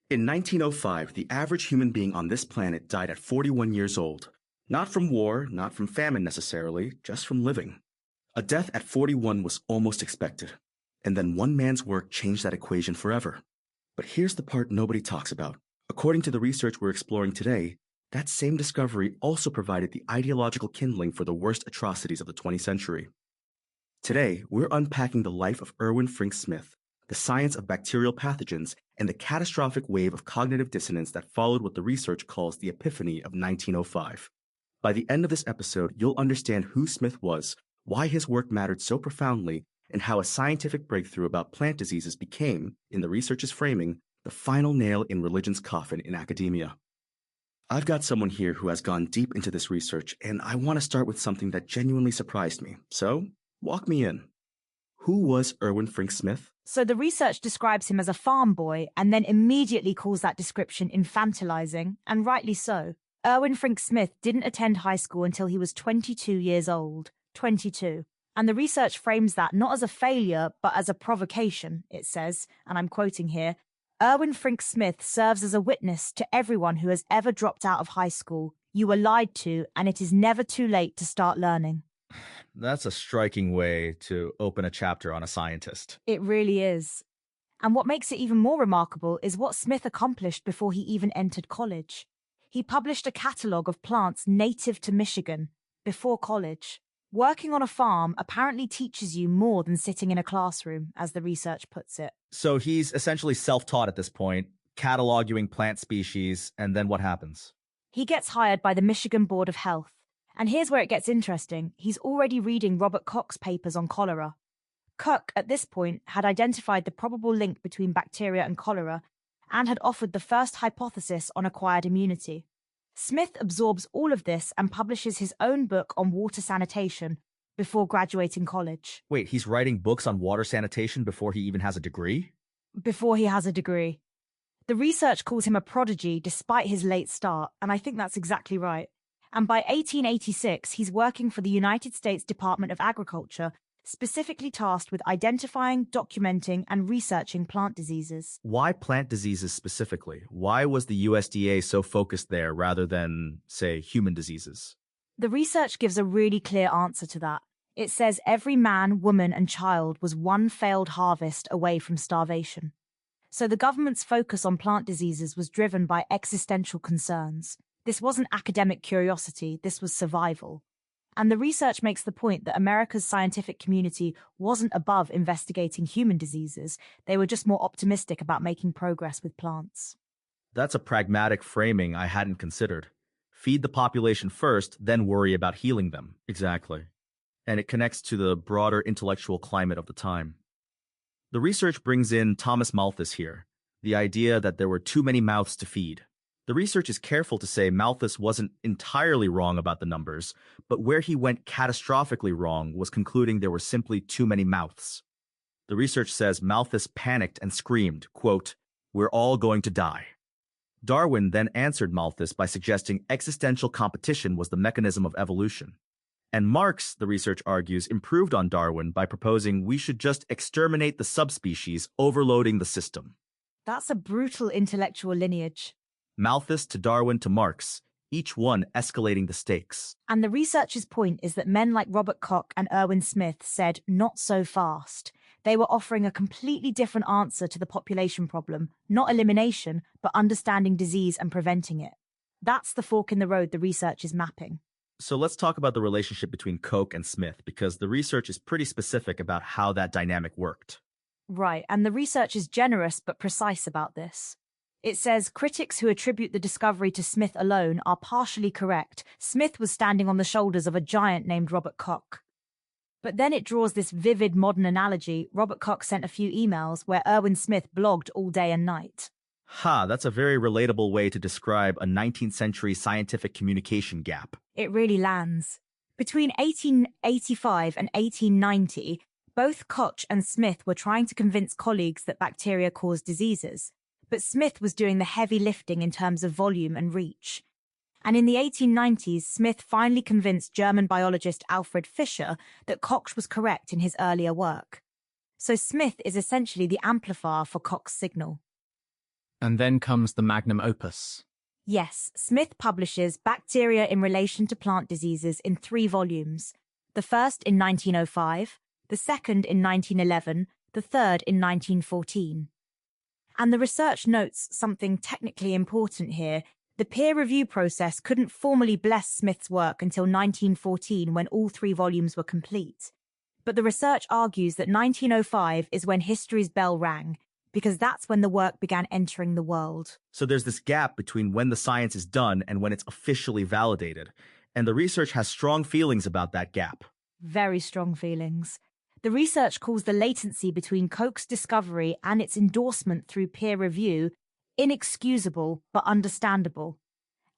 In 1905, the average human being on this planet died at 41 years old. Not from war, not from famine necessarily, just from living. A death at 41 was almost expected. And then one man's work changed that equation forever. But here's the part nobody talks about. According to the research we're exploring today, that same discovery also provided the ideological kindling for the worst atrocities of the 20th century. Today, we're unpacking the life of Erwin Smith, the science of bacterial pathogens, and the catastrophic wave of cognitive dissonance that followed what the research calls the epiphany of 1905. By the end of this episode, you'll understand who Smith was, why his work mattered so profoundly, and how a scientific breakthrough about plant diseases became, in the research's framing, the final nail in religion's coffin in academia. I've got someone here who has gone deep into this research, and I want to start with something that genuinely surprised me. So, walk me in. Who was Erwin Smith? So the research describes him as a farm boy and then immediately calls that description infantilizing, and rightly so. Erwin Smith didn't attend high school until he was 22 years old. 22. And the research frames that not as a failure, but as a provocation. It says, and I'm quoting here, Erwin Smith serves as a witness to everyone who has ever dropped out of high school. You were lied to, and it is never too late to start learning. That's a striking way to open a chapter on a scientist. It really is. And what makes it even more remarkable is what Smith accomplished before he even entered college. He published a catalogue of plants native to Michigan before college. Working on a farm apparently teaches you more than sitting in a classroom, as the research puts it. So he's essentially self-taught at this point, cataloging plant species, and then what happens? He gets hired by the Michigan Board of Health. And here's where it gets interesting. He's already reading Robert Koch's papers on cholera. Koch, at this point, had identified the probable link between bacteria and cholera and had offered the first hypothesis on acquired immunity. Smith absorbs all of this and publishes his own book on water sanitation before graduating college. Wait, he's writing books on water sanitation before he even has a degree? Before he has a degree. The research calls him a prodigy despite his late start, and I think that's exactly right. And by 1886, he's working for the United States Department of Agriculture, specifically tasked with identifying, documenting, and researching plant diseases. Why plant diseases specifically? Why was the USDA so focused there rather than, say, human diseases? The research gives a really clear answer to that. It says every man, woman, and child was one failed harvest away from starvation. So the government's focus on plant diseases was driven by existential concerns. This wasn't academic curiosity, this was survival. And the research makes the point that America's scientific community wasn't above investigating human diseases, they were just more optimistic about making progress with plants. That's a pragmatic framing I hadn't considered. Feed the population first, then worry about healing them. Exactly. And it connects to the broader intellectual climate of the time. The research brings in Thomas Malthus here, the idea that there were too many mouths to feed. The research is careful to say Malthus wasn't entirely wrong about the numbers, but where he went catastrophically wrong was concluding there were simply too many mouths. The research says Malthus panicked and screamed, quote, "We're all going to die." Darwin then answered Malthus by suggesting existential competition was the mechanism of evolution. And Marx, the research argues, improved on Darwin by proposing we should just exterminate the subspecies, overloading the system. That's a brutal intellectual lineage. Malthus to Darwin to Marx, each one escalating the stakes. And the researcher's point is that men like Robert Koch and Erwin Smith said, not so fast. They were offering a completely different answer to the population problem, not elimination, but understanding disease and preventing it. That's the fork in the road the research is mapping. So let's talk about the relationship between Koch and Smith, because the research is pretty specific about how that dynamic worked. Right, and the research is generous but precise about this. It says critics who attribute the discovery to Smith alone are partially correct. Smith was standing on the shoulders of a giant named Robert Koch. But then it draws this vivid modern analogy. Robert Koch sent a few emails where Erwin Smith blogged all day and night. That's a very relatable way to describe a 19th century scientific communication gap. It really lands. Between 1885 and 1890, both Koch and Smith were trying to convince colleagues that bacteria cause diseases. But Smith was doing the heavy lifting in terms of volume and reach. And in the 1890s, Smith finally convinced German biologist Alfred Fischer that Koch was correct in his earlier work. So Smith is essentially the amplifier for Koch's signal. And then comes the magnum opus. Yes, Smith publishes Bacteria in Relation to Plant Diseases in 3 volumes. The first in 1905, the second in 1911, the third in 1914. And the research notes something technically important here. The peer review process couldn't formally bless Smith's work until 1914 when all 3 volumes were complete. But the research argues that 1905 is when history's bell rang, because that's when the work began entering the world. So there's this gap between when the science is done and when it's officially validated. And the research has strong feelings about that gap. Very strong feelings. The research calls the latency between Koch's discovery and its endorsement through peer review inexcusable but understandable.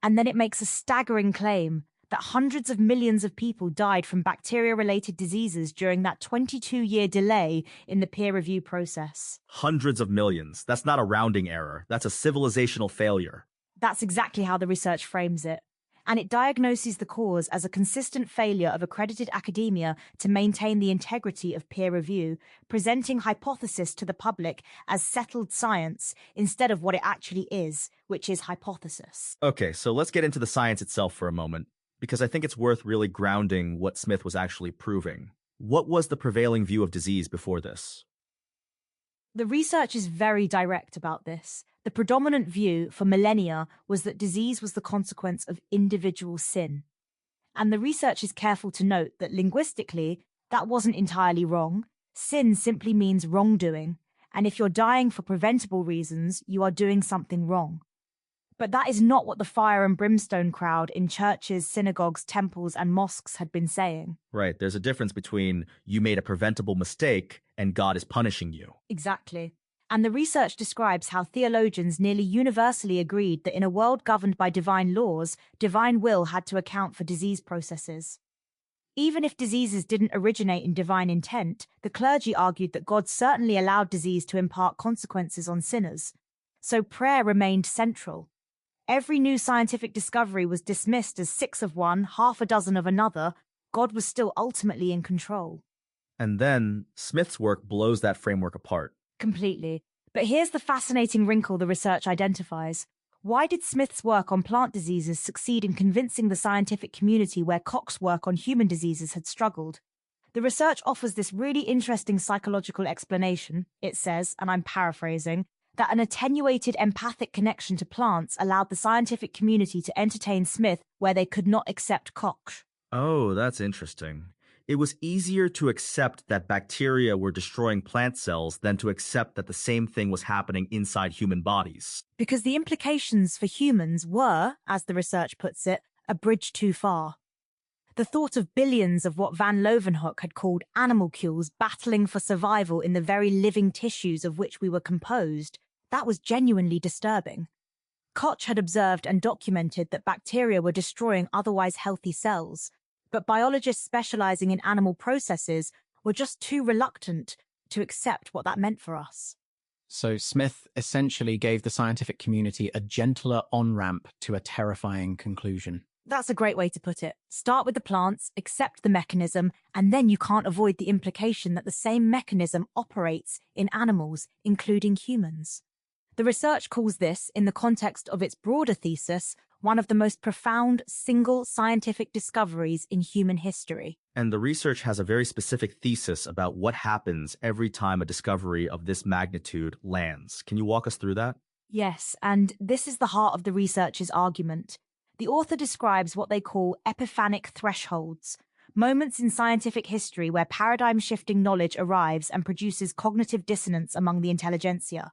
And then it makes a staggering claim that hundreds of millions of people died from bacteria-related diseases during that 22-year delay in the peer review process. Hundreds of millions. That's not a rounding error. That's a civilizational failure. That's exactly how the research frames it. And it diagnoses the cause as a consistent failure of accredited academia to maintain the integrity of peer review, presenting hypothesis to the public as settled science instead of what it actually is, which is hypothesis. Okay, so let's get into the science itself for a moment, because I think it's worth really grounding what Smith was actually proving. What was the prevailing view of disease before this? The research is very direct about this. The predominant view for millennia was that disease was the consequence of individual sin. And the research is careful to note that linguistically, that wasn't entirely wrong. Sin simply means wrongdoing, and if you're dying for preventable reasons, you are doing something wrong. But that is not what the fire and brimstone crowd in churches, synagogues, temples, and mosques had been saying. Right, there's a difference between you made a preventable mistake and God is punishing you. Exactly. And the research describes how theologians nearly universally agreed that in a world governed by divine laws, divine will had to account for disease processes. Even if diseases didn't originate in divine intent, the clergy argued that God certainly allowed disease to impart consequences on sinners. So prayer remained central. Every new scientific discovery was dismissed as 6 of one, half a dozen of another. God was still ultimately in control. And then Smith's work blows that framework apart. Completely. But here's the fascinating wrinkle the research identifies. Why did Smith's work on plant diseases succeed in convincing the scientific community where Koch's work on human diseases had struggled? The research offers this really interesting psychological explanation. It says, and I'm paraphrasing, that an attenuated empathic connection to plants allowed the scientific community to entertain Smith where they could not accept Koch. Oh, that's interesting. It was easier to accept that bacteria were destroying plant cells than to accept that the same thing was happening inside human bodies. Because the implications for humans were, as the research puts it, a bridge too far. The thought of billions of what Van Leeuwenhoek had called animalcules battling for survival in the very living tissues of which we were composed, that was genuinely disturbing. Koch had observed and documented that bacteria were destroying otherwise healthy cells, but biologists specializing in animal processes were just too reluctant to accept what that meant for us. So Smith essentially gave the scientific community a gentler on-ramp to a terrifying conclusion. That's a great way to put it. Start with the plants, accept the mechanism, and then you can't avoid the implication that the same mechanism operates in animals, including humans. The research calls this, in the context of its broader thesis, one of the most profound single scientific discoveries in human history. And the research has a very specific thesis about what happens every time a discovery of this magnitude lands. Can you walk us through that? Yes, and this is the heart of the research's argument. The author describes what they call epiphanic thresholds, moments in scientific history where paradigm-shifting knowledge arrives and produces cognitive dissonance among the intelligentsia.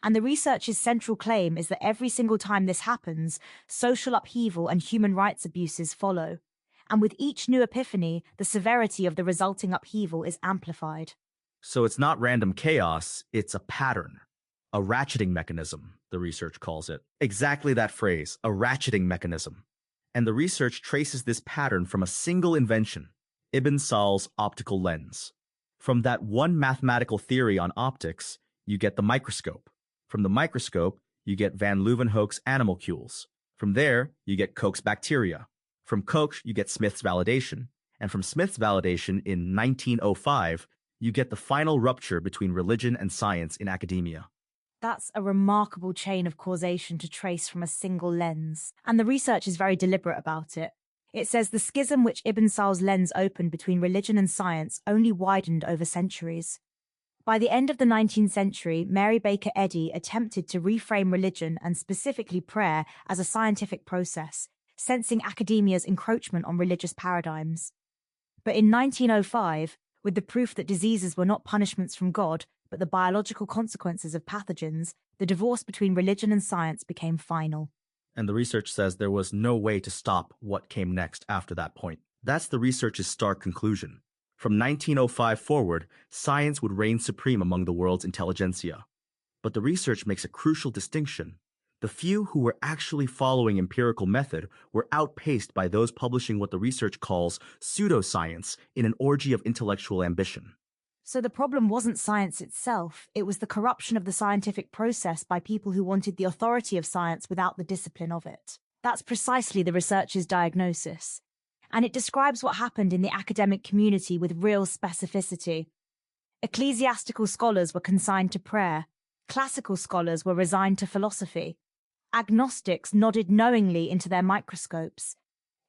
And the research's central claim is that every single time this happens, social upheaval and human rights abuses follow. And with each new epiphany, the severity of the resulting upheaval is amplified. So it's not random chaos, it's a pattern. A ratcheting mechanism, the research calls it. Exactly that phrase, a ratcheting mechanism. And the research traces this pattern from a single invention, Ibn Sal's optical lens. From that one mathematical theory on optics, you get the microscope. From the microscope, you get Van Leeuwenhoek's animalcules. From there, you get Koch's bacteria. From Koch, you get Smith's validation. And from Smith's validation in 1905, you get the final rupture between religion and science in academia. That's a remarkable chain of causation to trace from a single lens, and the research is very deliberate about it. It says the schism which Ibn Sal's lens opened between religion and science only widened over centuries. By the end of the 19th century, Mary Baker Eddy attempted to reframe religion and specifically prayer as a scientific process, sensing academia's encroachment on religious paradigms. But in 1905, with the proof that diseases were not punishments from God, but the biological consequences of pathogens, the divorce between religion and science became final. And the research says there was no way to stop what came next after that point. That's the research's stark conclusion. From 1905 forward, science would reign supreme among the world's intelligentsia. But the research makes a crucial distinction. The few who were actually following empirical method were outpaced by those publishing what the research calls pseudoscience in an orgy of intellectual ambition. So the problem wasn't science itself, it was the corruption of the scientific process by people who wanted the authority of science without the discipline of it. That's precisely the researcher's diagnosis. And it describes what happened in the academic community with real specificity. Ecclesiastical scholars were consigned to prayer. Classical scholars were resigned to philosophy. Agnostics nodded knowingly into their microscopes.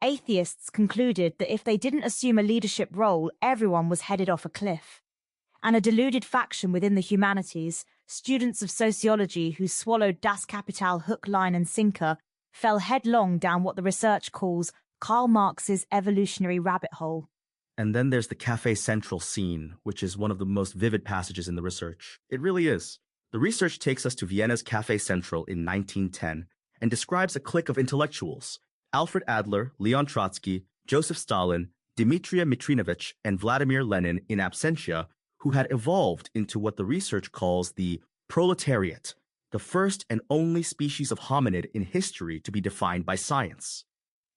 Atheists concluded that if they didn't assume a leadership role, everyone was headed off a cliff. And a deluded faction within the humanities, students of sociology who swallowed Das Kapital hook, line and sinker, fell headlong down what the research calls Karl Marx's evolutionary rabbit hole. And then there's the Café Central scene, which is one of the most vivid passages in the research. It really is. The research takes us to Vienna's Café Central in 1910 and describes a clique of intellectuals: Alfred Adler, Leon Trotsky, Joseph Stalin, Dmitria Mitrinovich, and Vladimir Lenin in absentia, who had evolved into what the research calls the proletariat, the first and only species of hominid in history to be defined by science.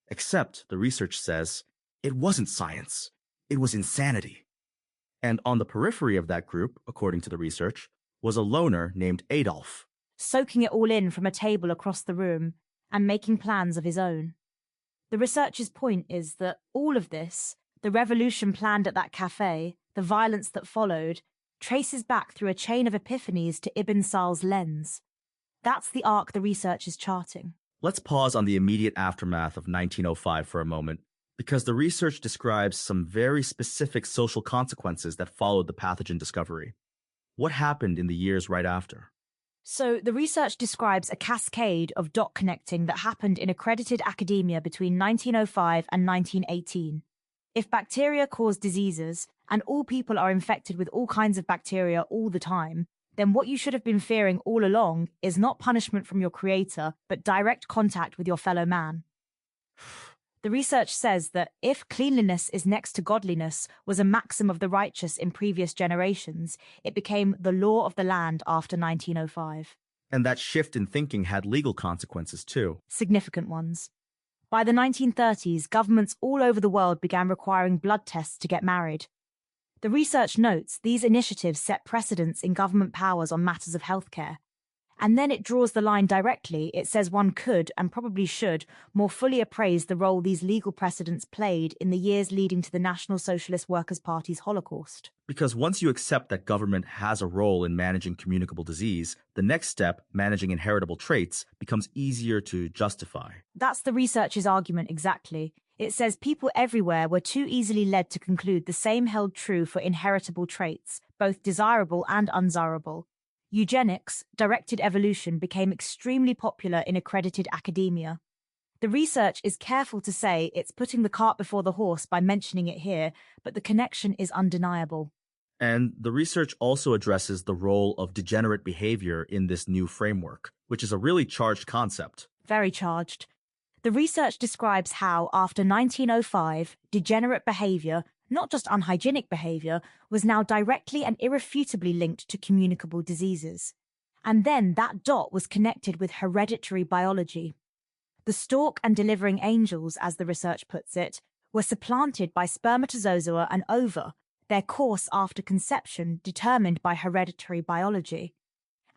Except, the research says, it wasn't science, it was insanity. And on the periphery of that group, according to the research, was a loner named Adolf, soaking it all in from a table across the room and making plans of his own. The researcher's point is that all of this, the revolution planned at that cafe, the violence that followed, traces back through a chain of epiphanies to Ibn Sal's lens. That's the arc the research is charting. Let's pause on the immediate aftermath of 1905 for a moment, because the research describes some very specific social consequences that followed the pathogen discovery. What happened in the years right after? So the research describes a cascade of dot connecting that happened in accredited academia between 1905 and 1918. If bacteria cause diseases, and all people are infected with all kinds of bacteria all the time, then what you should have been fearing all along is not punishment from your creator, but direct contact with your fellow man. The research says that if cleanliness is next to godliness was a maxim of the righteous in previous generations, it became the law of the land after 1905. And that shift in thinking had legal consequences too. Significant ones. By the 1930s, governments all over the world began requiring blood tests to get married. The research notes these initiatives set precedents in government powers on matters of healthcare. And then it draws the line directly. It says one could, and probably should, more fully appraise the role these legal precedents played in the years leading to the National Socialist Workers' Party's Holocaust. Because once you accept that government has a role in managing communicable disease, the next step, managing inheritable traits, becomes easier to justify. That's the researcher's argument exactly. It says people everywhere were too easily led to conclude the same held true for inheritable traits, both desirable and undesirable. Eugenics, directed evolution, became extremely popular in accredited academia. The research is careful to say it's putting the cart before the horse by mentioning it here, but the connection is undeniable. And the research also addresses the role of degenerate behavior in this new framework, which is a really charged concept. Very charged. The research describes how, after 1905, degenerate behavior, not just unhygienic behavior, was now directly and irrefutably linked to communicable diseases. And then that dot was connected with hereditary biology. The stork and delivering angels, as the research puts it, were supplanted by spermatozoa and ova, their course after conception determined by hereditary biology.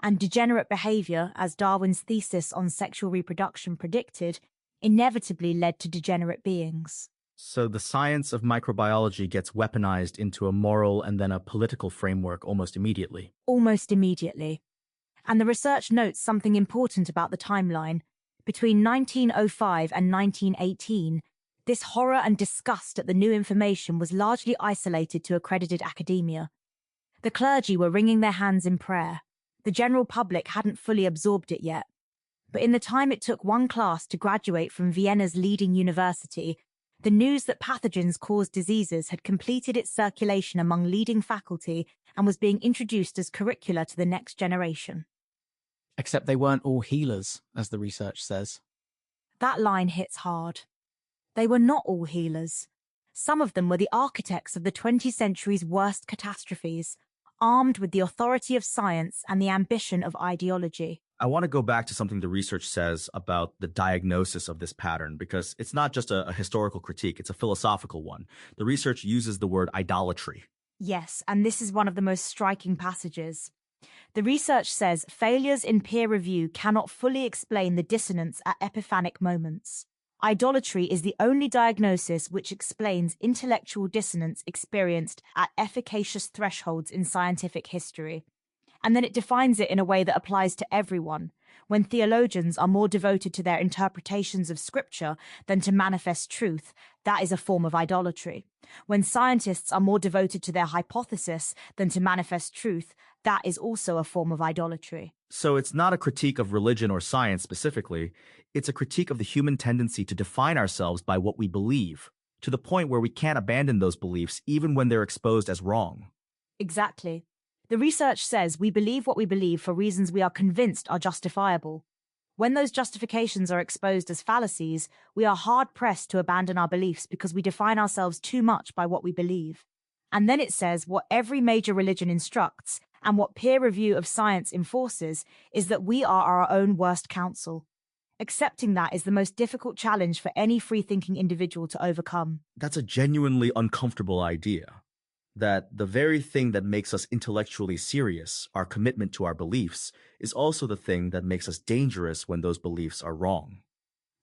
And degenerate behavior, as Darwin's thesis on sexual reproduction predicted, inevitably led to degenerate beings. So the science of microbiology gets weaponized into a moral and then a political framework almost immediately. Almost immediately. And the research notes something important about the timeline. Between 1905 and 1918, this horror and disgust at the new information was largely isolated to accredited academia. The clergy were wringing their hands in prayer. The general public hadn't fully absorbed it yet. But in the time it took one class to graduate from Vienna's leading university, the news that pathogens caused diseases had completed its circulation among leading faculty and was being introduced as curricula to the next generation. Except they weren't all healers, as the research says. That line hits hard. They were not all healers. Some of them were the architects of the 20th century's worst catastrophes, armed with the authority of science and the ambition of ideology. I want to go back to something the research says about the diagnosis of this pattern, because it's not just a historical critique, it's a philosophical one. The research uses the word idolatry. Yes, and this is one of the most striking passages. The research says failures in peer review cannot fully explain the dissonance at epiphanic moments. Idolatry is the only diagnosis which explains intellectual dissonance experienced at efficacious thresholds in scientific history. And then it defines it in a way that applies to everyone. When theologians are more devoted to their interpretations of scripture than to manifest truth, that is a form of idolatry. When scientists are more devoted to their hypothesis than to manifest truth, that is also a form of idolatry. So it's not a critique of religion or science specifically, it's a critique of the human tendency to define ourselves by what we believe, to the point where we can't abandon those beliefs even when they're exposed as wrong. Exactly. The research says we believe what we believe for reasons we are convinced are justifiable. When those justifications are exposed as fallacies, we are hard-pressed to abandon our beliefs because we define ourselves too much by what we believe. And then it says what every major religion instructs, and what peer review of science enforces, is that we are our own worst counsel. Accepting that is the most difficult challenge for any free-thinking individual to overcome. That's a genuinely uncomfortable idea. That the very thing that makes us intellectually serious, our commitment to our beliefs, is also the thing that makes us dangerous when those beliefs are wrong.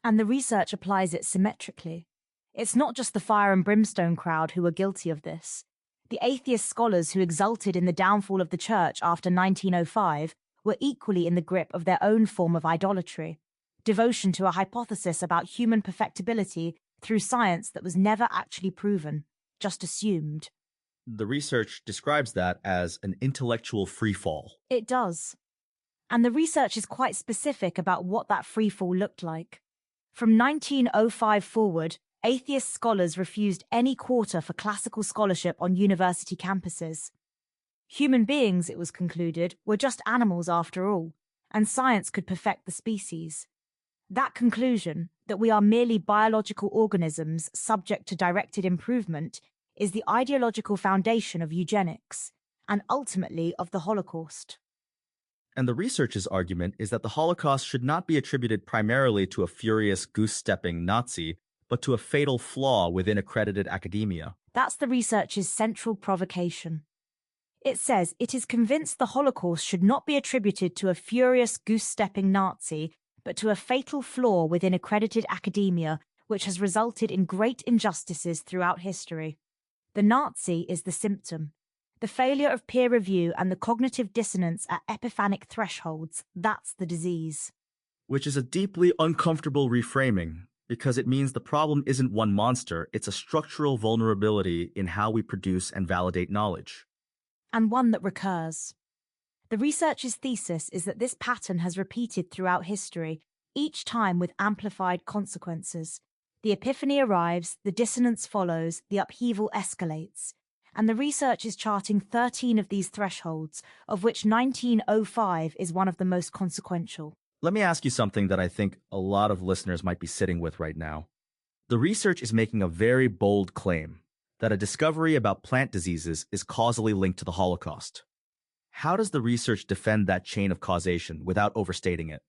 And the research applies it symmetrically. It's not just the fire and brimstone crowd who are guilty of this. The atheist scholars who exulted in the downfall of the church after 1905 were equally in the grip of their own form of idolatry, devotion to a hypothesis about human perfectibility through science that was never actually proven, just assumed. The research describes that as an intellectual freefall. It does. And the research is quite specific about what that freefall looked like. From 1905 forward, atheist scholars refused any quota for classical scholarship on university campuses. Human beings, it was concluded, were just animals after all, and science could perfect the species. That conclusion, that we are merely biological organisms subject to directed improvement, is the ideological foundation of eugenics, and ultimately of the Holocaust. And the research's argument is that the Holocaust should not be attributed primarily to a furious goose-stepping Nazi, but to a fatal flaw within accredited academia. That's the research's central provocation. It says it is convinced the Holocaust should not be attributed to a furious goose-stepping Nazi, but to a fatal flaw within accredited academia, which has resulted in great injustices throughout history. The Nazi is the symptom. The failure of peer review and the cognitive dissonance at epiphanic thresholds, that's the disease. Which is a deeply uncomfortable reframing, because it means the problem isn't one monster, it's a structural vulnerability in how we produce and validate knowledge. And one that recurs. The researcher's thesis is that this pattern has repeated throughout history, each time with amplified consequences. The epiphany arrives, the dissonance follows, the upheaval escalates. And the research is charting 13 of these thresholds, of which 1905 is one of the most consequential. Let me ask you something that I think a lot of listeners might be sitting with right now. The research is making a very bold claim that a discovery about plant diseases is causally linked to the Holocaust. How does the research defend that chain of causation without overstating it?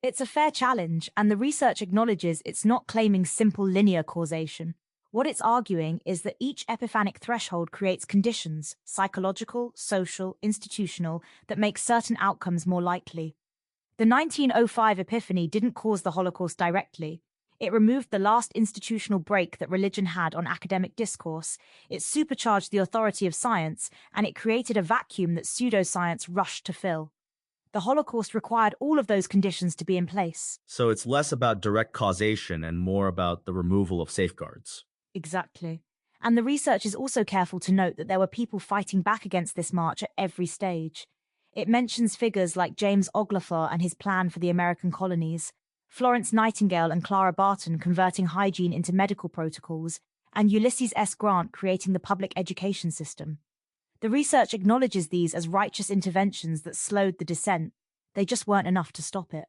It's a fair challenge, and the research acknowledges it's not claiming simple linear causation. What it's arguing is that each epiphanic threshold creates conditions, psychological, social, institutional, that make certain outcomes more likely. The 1905 epiphany didn't cause the Holocaust directly. It removed the last institutional break that religion had on academic discourse, it supercharged the authority of science, and it created a vacuum that pseudoscience rushed to fill. The Holocaust required all of those conditions to be in place. So it's less about direct causation and more about the removal of safeguards. Exactly. And the research is also careful to note that there were people fighting back against this march at every stage. It mentions figures like James Oglethorpe and his plan for the American colonies, Florence Nightingale and Clara Barton converting hygiene into medical protocols, and Ulysses S. Grant creating the public education system. The research acknowledges these as righteous interventions that slowed the descent. They just weren't enough to stop it.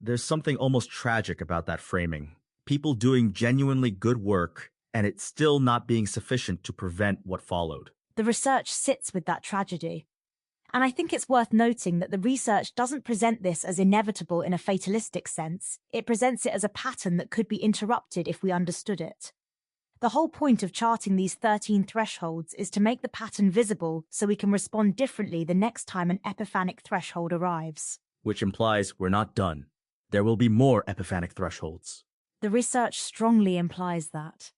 There's something almost tragic about that framing. People doing genuinely good work, and it still not being sufficient to prevent what followed. The research sits with that tragedy. And I think it's worth noting that the research doesn't present this as inevitable in a fatalistic sense. It presents it as a pattern that could be interrupted if we understood it. The whole point of charting these 13 thresholds is to make the pattern visible so we can respond differently the next time an epiphanic threshold arrives. Which implies we're not done. There will be more epiphanic thresholds. The research strongly implies that.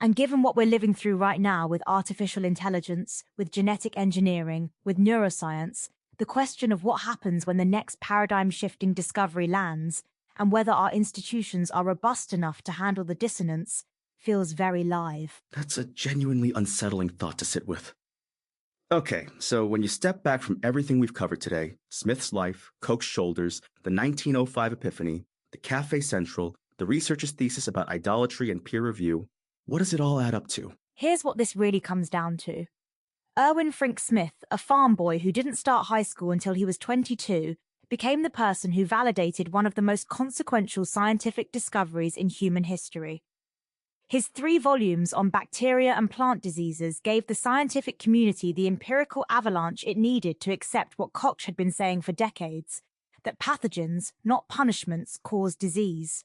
And given what we're living through right now with artificial intelligence, with genetic engineering, with neuroscience, the question of what happens when the next paradigm-shifting discovery lands, and whether our institutions are robust enough to handle the dissonance, feels very live. That's a genuinely unsettling thought to sit with. Okay, so when you step back from everything we've covered today, Smith's life, Koch's shoulders, the 1905 epiphany, the Café Central, the researcher's thesis about idolatry and peer review, what does it all add up to? Here's what this really comes down to. Erwin Frink Smith, a farm boy who didn't start high school until he was 22, became the person who validated one of the most consequential scientific discoveries in human history. His 3 volumes on bacteria and plant diseases gave the scientific community the empirical avalanche it needed to accept what Koch had been saying for decades, that pathogens, not punishments, cause disease.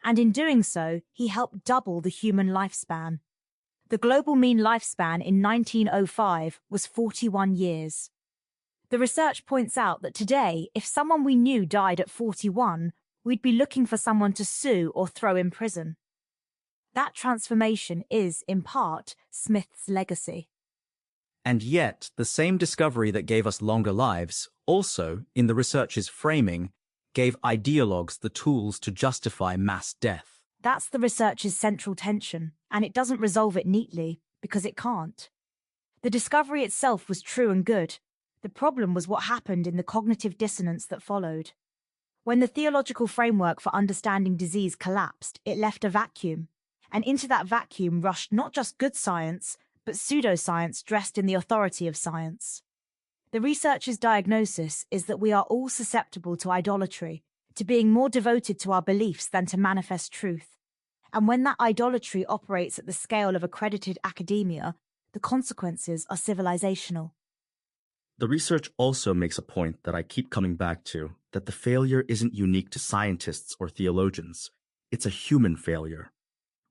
And in doing so, he helped double the human lifespan. The global mean lifespan in 1905 was 41 years. The research points out that today, if someone we knew died at 41, we'd be looking for someone to sue or throw in prison. That transformation is, in part, Smith's legacy. And yet, the same discovery that gave us longer lives also, in the researcher's framing, gave ideologues the tools to justify mass death. That's the researcher's central tension, and it doesn't resolve it neatly, because it can't. The discovery itself was true and good. The problem was what happened in the cognitive dissonance that followed. When the theological framework for understanding disease collapsed, it left a vacuum. And into that vacuum rushed not just good science, but pseudoscience dressed in the authority of science. The researcher's diagnosis is that we are all susceptible to idolatry, to being more devoted to our beliefs than to manifest truth. And when that idolatry operates at the scale of accredited academia, the consequences are civilizational. The research also makes a point that I keep coming back to, that the failure isn't unique to scientists or theologians. It's a human failure.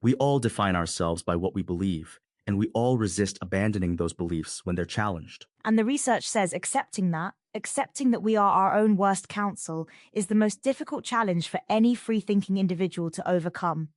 We all define ourselves by what we believe, and we all resist abandoning those beliefs when they're challenged. And the research says accepting that we are our own worst counsel, is the most difficult challenge for any free-thinking individual to overcome.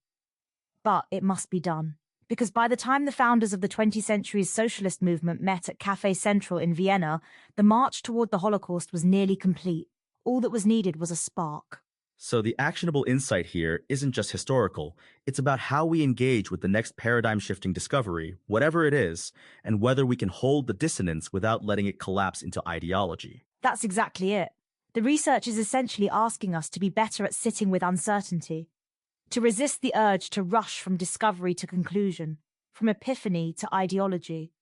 But it must be done. Because by the time the founders of the 20th century's socialist movement met at Café Central in Vienna, the march toward the Holocaust was nearly complete. All that was needed was a spark. So the actionable insight here isn't just historical, it's about how we engage with the next paradigm-shifting discovery, whatever it is, and whether we can hold the dissonance without letting it collapse into ideology. That's exactly it. The research is essentially asking us to be better at sitting with uncertainty, to resist the urge to rush from discovery to conclusion, from epiphany to ideology,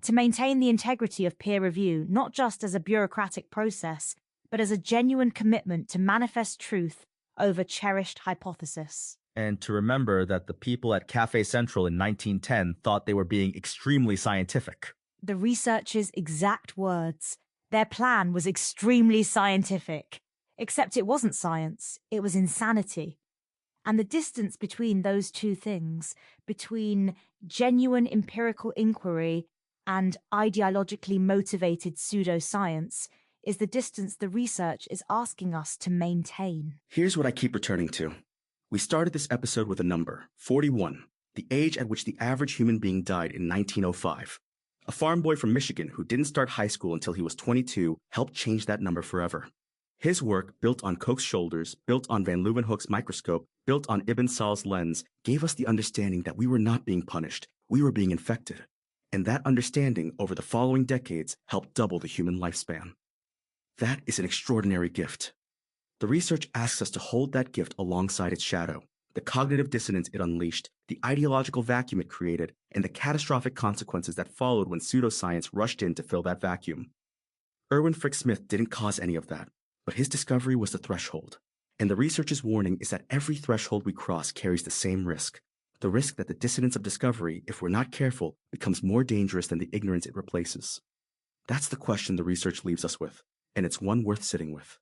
to maintain the integrity of peer review not just as a bureaucratic process, but as a genuine commitment to manifest truth over cherished hypothesis. And to remember that the people at Café Central in 1910 thought they were being extremely scientific. The researchers' exact words. Their plan was extremely scientific. Except it wasn't science, it was insanity. And the distance between those two things, between genuine empirical inquiry and ideologically motivated pseudoscience, is the distance the research is asking us to maintain. Here's what I keep returning to. We started this episode with a number, 41, the age at which the average human being died in 1905. A farm boy from Michigan who didn't start high school until he was 22 helped change that number forever. His work, built on Koch's shoulders, built on van Leeuwenhoek's microscope, built on Ibn Sal's lens, gave us the understanding that we were not being punished, we were being infected. And that understanding over the following decades helped double the human lifespan. That is an extraordinary gift. The research asks us to hold that gift alongside its shadow, the cognitive dissonance it unleashed, the ideological vacuum it created, and the catastrophic consequences that followed when pseudoscience rushed in to fill that vacuum. Erwin Frick-Smith didn't cause any of that, but his discovery was the threshold. And the research's warning is that every threshold we cross carries the same risk. The risk that the dissonance of discovery, if we're not careful, becomes more dangerous than the ignorance it replaces. That's the question the research leaves us with, and it's one worth sitting with.